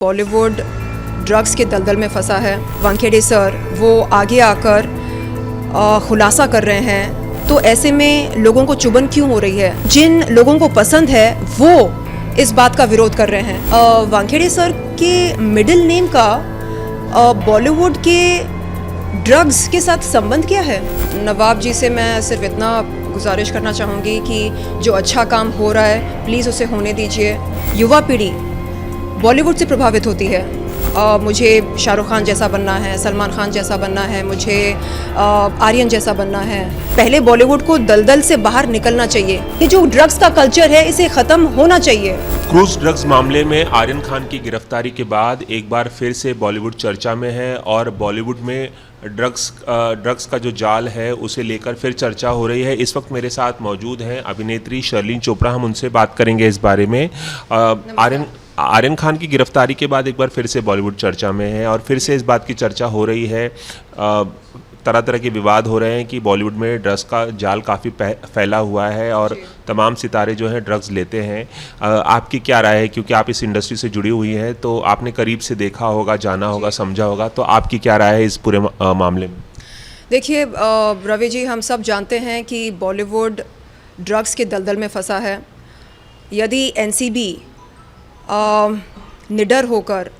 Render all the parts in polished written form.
Bollywood drugs के दलदल में फंसा है। वानखेड़े सर वो आगे आकर खुलासा कर रहे हैं, तो ऐसे में लोगों को चुभन क्यों हो रही है? जिन लोगों को पसंद है वो इस बात का विरोध कर रहे हैं। वानखेड़े सर के मिडिल नेम का बॉलीवुड के ड्रग्स के साथ संबंध क्या है? नवाब जी से मैं सिर्फ इतना गुजारिश करना चाहूँगी कि जो अच्छा काम हो रहा है प्लीज़ उसे होने दीजिए। युवा पीढ़ी बॉलीवुड से प्रभावित होती है। मुझे शाहरुख खान जैसा बनना है, सलमान खान जैसा बनना है, मुझे आर्यन जैसा बनना है। पहले बॉलीवुड को दलदल से बाहर निकलना चाहिए। ये जो ड्रग्स का कल्चर है इसे ख़त्म होना चाहिए। क्रूज ड्रग्स मामले में आर्यन खान की गिरफ्तारी के बाद एक बार फिर से बॉलीवुड चर्चा में है और बॉलीवुड में ड्रग्स का जो जाल है उसे लेकर फिर चर्चा हो रही है। इस वक्त मेरे साथ मौजूद हैं अभिनेत्री शर्लिन चोपड़ा। हम उनसे बात करेंगे इस बारे में। आर्यन खान की गिरफ्तारी के बाद एक बार फिर से बॉलीवुड चर्चा में है और फिर से इस बात की चर्चा हो रही है। तरह तरह के विवाद हो रहे हैं कि बॉलीवुड में ड्रग्स का जाल काफ़ी फैला हुआ है और तमाम सितारे जो हैं ड्रग्स लेते हैं। आपकी क्या राय है, क्योंकि आप इस इंडस्ट्री से जुड़ी हुई हैं तो आपने करीब से देखा होगा, जाना होगा, समझा होगा, तो आपकी क्या राय है इस पूरे मामले में? देखिए रवि जी, हम सब जानते हैं कि बॉलीवुड ड्रग्स के दलदल में फंसा है। यदि एनसीबी निडर होकर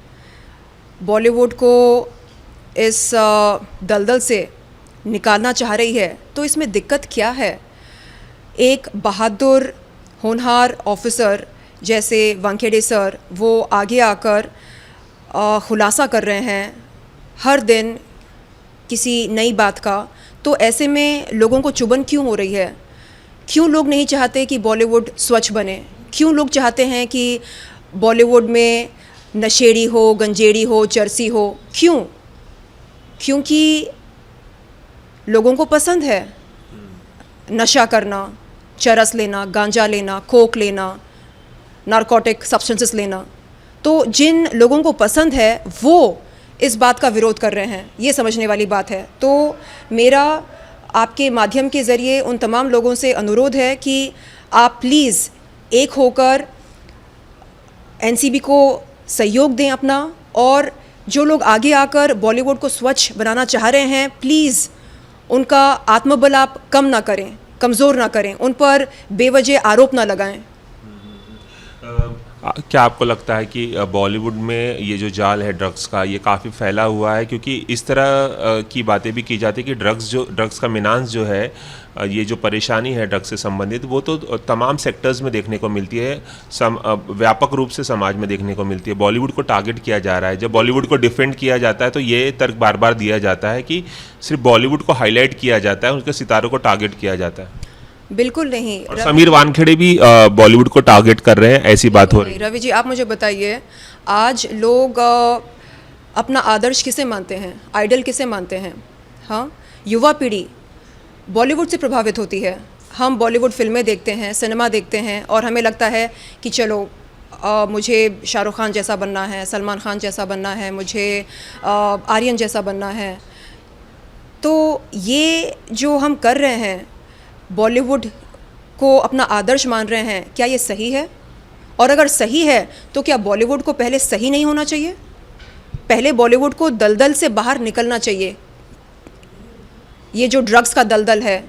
बॉलीवुड को इस दलदल से निकालना चाह रही है तो इसमें दिक्कत क्या है? एक बहादुर होनहार ऑफिसर जैसे वानखेड़े सर वो आगे आकर खुलासा कर रहे हैं हर दिन किसी नई बात का, तो ऐसे में लोगों को चुभन क्यों हो रही है? क्यों लोग नहीं चाहते कि बॉलीवुड स्वच्छ बने? क्यों लोग चाहते हैं कि बॉलीवुड में नशेड़ी हो, गंजेड़ी हो, चरसी हो? क्यों? क्योंकि लोगों को पसंद है नशा करना, चरस लेना, गांजा लेना, कोक लेना, नारकोटिक सब्सटेंसेस लेना। तो जिन लोगों को पसंद है वो इस बात का विरोध कर रहे हैं, ये समझने वाली बात है। तो मेरा आपके माध्यम के ज़रिए उन तमाम लोगों से अनुरोध है कि आप प्लीज़ एक होकर एनसीबी को सहयोग दें अपना, और जो लोग आगे आकर बॉलीवुड को स्वच्छ बनाना चाह रहे हैं प्लीज़ उनका आत्मबल आप कम ना करें, कमज़ोर ना करें, उन पर बेवजह आरोप ना लगाएं। क्या आपको लगता है कि बॉलीवुड में ये जो जाल है ड्रग्स का ये काफ़ी फैला हुआ है? क्योंकि इस तरह की बातें भी की जाती है कि ड्रग्स का मिनांस जो है, ये जो परेशानी है ड्रग्स से संबंधित, वो तो तमाम सेक्टर्स में देखने को मिलती है, व्यापक रूप से समाज में देखने को मिलती है। बॉलीवुड को टारगेट किया जा रहा है। जब बॉलीवुड को डिफेंड किया जाता है तो ये तर्क बार बार दिया जाता है कि सिर्फ बॉलीवुड को हाईलाइट किया जाता है, उनके सितारों को टारगेट किया जाता है। बिल्कुल नहीं। और समीर वानखेड़े भी बॉलीवुड को टारगेट कर रहे हैं, ऐसी बात हो रही है। रवि जी, आप मुझे बताइए, आज लोग अपना आदर्श किसे मानते हैं, आइडल किसे मानते हैं? हाँ, युवा पीढ़ी बॉलीवुड से प्रभावित होती है। हम बॉलीवुड फिल्में देखते हैं, सिनेमा देखते हैं और हमें लगता है कि चलो मुझे शाहरुख खान जैसा बनना है, सलमान खान जैसा बनना है, मुझे आर्यन जैसा बनना है। तो ये जो हम कर रहे हैं, बॉलीवुड को अपना आदर्श मान रहे हैं, क्या ये सही है? और अगर सही है तो क्या बॉलीवुड को पहले सही नहीं होना चाहिए? पहले बॉलीवुड को दलदल से बाहर निकलना चाहिए। ये जो ड्रग्स का दलदल है,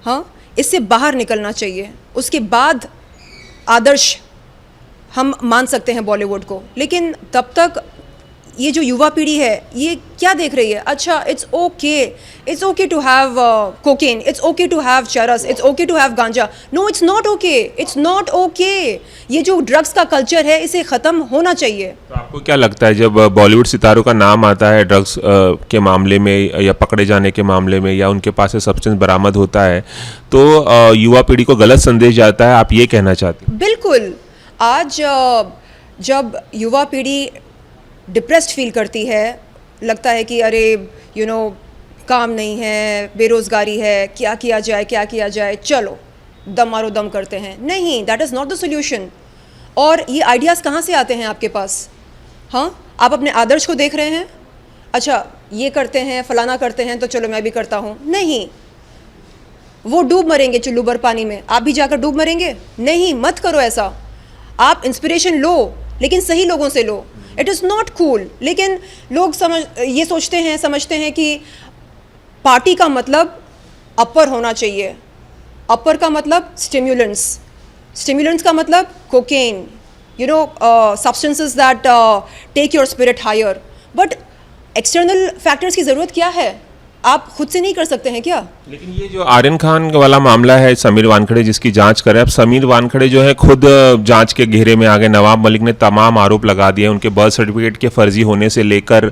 हाँ, इससे बाहर निकलना चाहिए। उसके बाद आदर्श हम मान सकते हैं बॉलीवुड को। लेकिन तब तक ये जो युवा पीढ़ी है ये क्या देख रही है? अच्छा, it's okay to have cocaine, it's okay to have charas, it's okay to have ganja. No, it's not okay, it's not okay. ये जो ड्रग्स का कल्चर है इसे ख़त्म होना चाहिए। तो आपको क्या लगता है जब बॉलीवुड सितारों का नाम आता है ड्रग्स के मामले में या पकड़े जाने के मामले में या उनके पास से सब्सटेंस बरामद होता है तो युवा पीढ़ी को गलत संदेश जाता है, आप ये कहना चाहते हैं? बिल्कुल। आज जब युवा पीढ़ी डिप्रेस्ड फील करती है, लगता है कि अरे काम नहीं है, बेरोज़गारी है, क्या किया जाए, चलो दम मारो दम करते हैं। नहीं, that is not the solution. और ये आइडियाज़ कहाँ से आते हैं आपके पास? हाँ, आप अपने आदर्श को देख रहे हैं, अच्छा ये करते हैं, फलाना करते हैं, तो चलो मैं भी करता हूँ। नहीं, वो डूब मरेंगे चुल्लू भर पानी में, आप भी जाकर डूब मरेंगे? नहीं, मत करो ऐसा। आप इंस्पिरेशन लो, लेकिन सही लोगों से लो। It is not cool. लेकिन लोग समझते हैं कि पार्टी का मतलब अपर होना चाहिए। अपर का मतलब स्टिमुलेंट्स का मतलब cocaine, substances that take your spirit higher. But external factors की ज़रूरत क्या है? आप खुद से नहीं कर सकते हैं क्या? लेकिन ये जो आर्यन खान वाला मामला है, समीर वानखड़े जिसकी जांच कर रहे हैं, अब समीर वानखड़े जो है खुद जांच के घेरे में आ गए। नवाब मलिक ने तमाम आरोप लगा दिए, उनके बर्थ सर्टिफिकेट के फर्जी होने से लेकर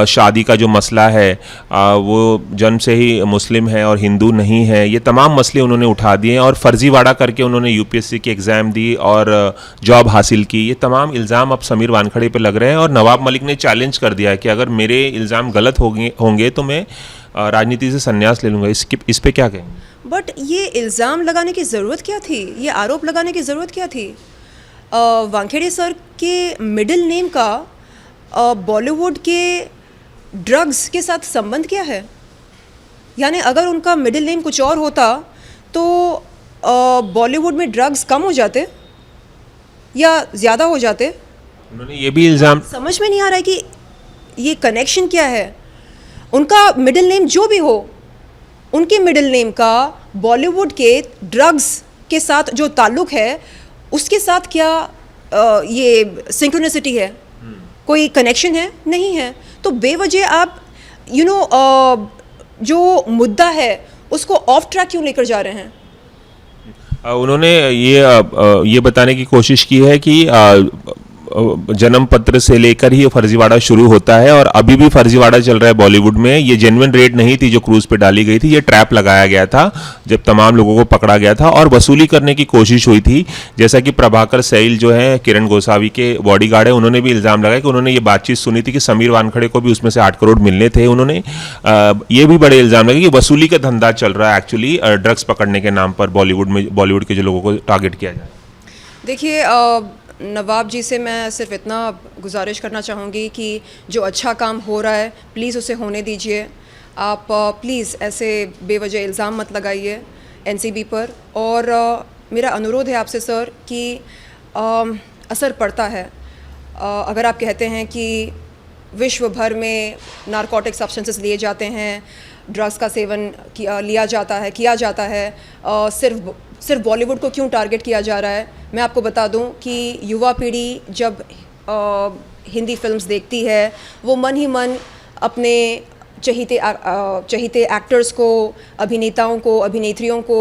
शादी का जो मसला है, वो जन्म से ही मुस्लिम है और हिंदू नहीं है, ये तमाम मसले उन्होंने उठा दिए और फर्जीवाड़ा करके उन्होंने यूपीएससी की एग्ज़ाम दी और जॉब हासिल की। ये तमाम इल्ज़ाम अब समीर वानखड़े पर लग रहे हैं और नवाब मलिक ने चैलेंज कर दिया है कि अगर मेरे इल्ज़ाम गलत होंगे तो मैं राजनीति से संन्यास ले लूँगा। इस पे क्या कहें? बट ये इल्ज़ाम लगाने की ज़रूरत क्या थी? ये आरोप लगाने की ज़रूरत क्या थी? वानखेड़े सर के मिडिल नेम का बॉलीवुड के ड्रग्स के साथ संबंध क्या है? यानी अगर उनका मिडिल नेम कुछ और होता तो बॉलीवुड में ड्रग्स कम हो जाते या ज़्यादा हो जाते? उन्होंने ये भी इल्ज़ाम, समझ में नहीं आ रहा है कि ये कनेक्शन क्या है। उनका मिडिल नेम जो भी हो, उनके मिडिल नेम का बॉलीवुड के ड्रग्स के साथ जो ताल्लुक़ है, उसके साथ क्या ये सिंक्रोनिसिटी है? कोई कनेक्शन है? नहीं है। तो बेवजह आप जो मुद्दा है उसको ऑफ ट्रैक क्यों लेकर जा रहे हैं? उन्होंने ये बताने की कोशिश की है कि जन्म पत्र से लेकर ही फर्जीवाड़ा शुरू होता है और अभी भी फर्जीवाड़ा चल रहा है बॉलीवुड में। ये जेन्युइन रेट नहीं थी जो क्रूज पे डाली गई थी, ये ट्रैप लगाया गया था जब तमाम लोगों को पकड़ा गया था और वसूली करने की कोशिश हुई थी। जैसा कि प्रभाकर सैल जो है किरण गोसावी के बॉडीगार्ड है, उन्होंने भी इल्ज़ाम लगाया कि उन्होंने ये बातचीत सुनी थी कि समीर वानखड़े को भी उसमें से 8 करोड़ मिलने थे। उन्होंने ये भी बड़े इल्ज़ाम लगाए कि वसूली का धंधा चल रहा है एक्चुअली ड्रग्स पकड़ने के नाम पर बॉलीवुड के जो लोगों को टारगेट किया जाए। देखिए, नवाब जी से मैं सिर्फ इतना गुजारिश करना चाहूँगी कि जो अच्छा काम हो रहा है प्लीज़ उसे होने दीजिए। आप प्लीज़ ऐसे बेवजह इल्ज़ाम मत लगाइए एनसीबी पर। और मेरा अनुरोध है आपसे सर कि असर पड़ता है। अगर आप कहते हैं कि विश्व भर में नारकोटिक सब्सटेंसेस लिए जाते हैं, ड्रग्स का सेवन किया जाता है, सिर्फ बॉलीवुड को क्यों टारगेट किया जा रहा है? मैं आपको बता दूं कि युवा पीढ़ी जब हिंदी फिल्म्स देखती है, वो मन ही मन अपने चहीते एक्टर्स को, अभिनेताओं को, अभिनेत्रियों को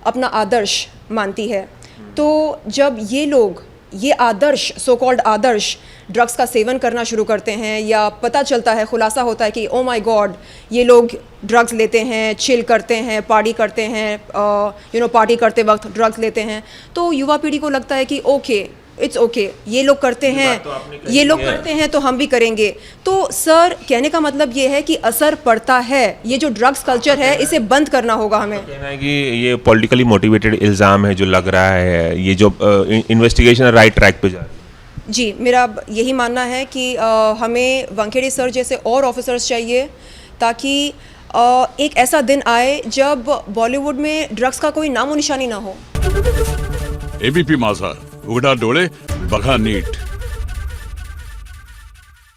अपना आदर्श मानती है। तो जब ये लोग ये आदर्श, सो कॉल्ड आदर्श, ड्रग्स का सेवन करना शुरू करते हैं या पता चलता है, खुलासा होता है कि ओ माय गॉड ये लोग ड्रग्स लेते हैं, चिल करते हैं, पार्टी करते हैं, पार्टी करते वक्त ड्रग्स लेते हैं, तो युवा पीढ़ी को लगता है कि ओके, इट्स ओके, ये लोग करते हैं तो हम भी करेंगे। तो सर, कहने का मतलब ये है कि असर पड़ता है। ये जो ड्रग्स कल्चर है इसे बंद करना होगा हमें। कहना है कि ये पॉलिटिकली मोटिवेटेड इल्ज़ाम है जो लग रहा है, ये जो इन्वेस्टिगेशन राइट ट्रैक पे जा रही है। जी, मेरा यही मानना है कि हमें वानखेड़े सर जैसे और ऑफिसर्स चाहिए ताकि एक ऐसा दिन आए जब बॉलीवुड में ड्रग्स का कोई नामो निशानी ना हो। एबीपी माझा, उघडा डोळे बघा नीट।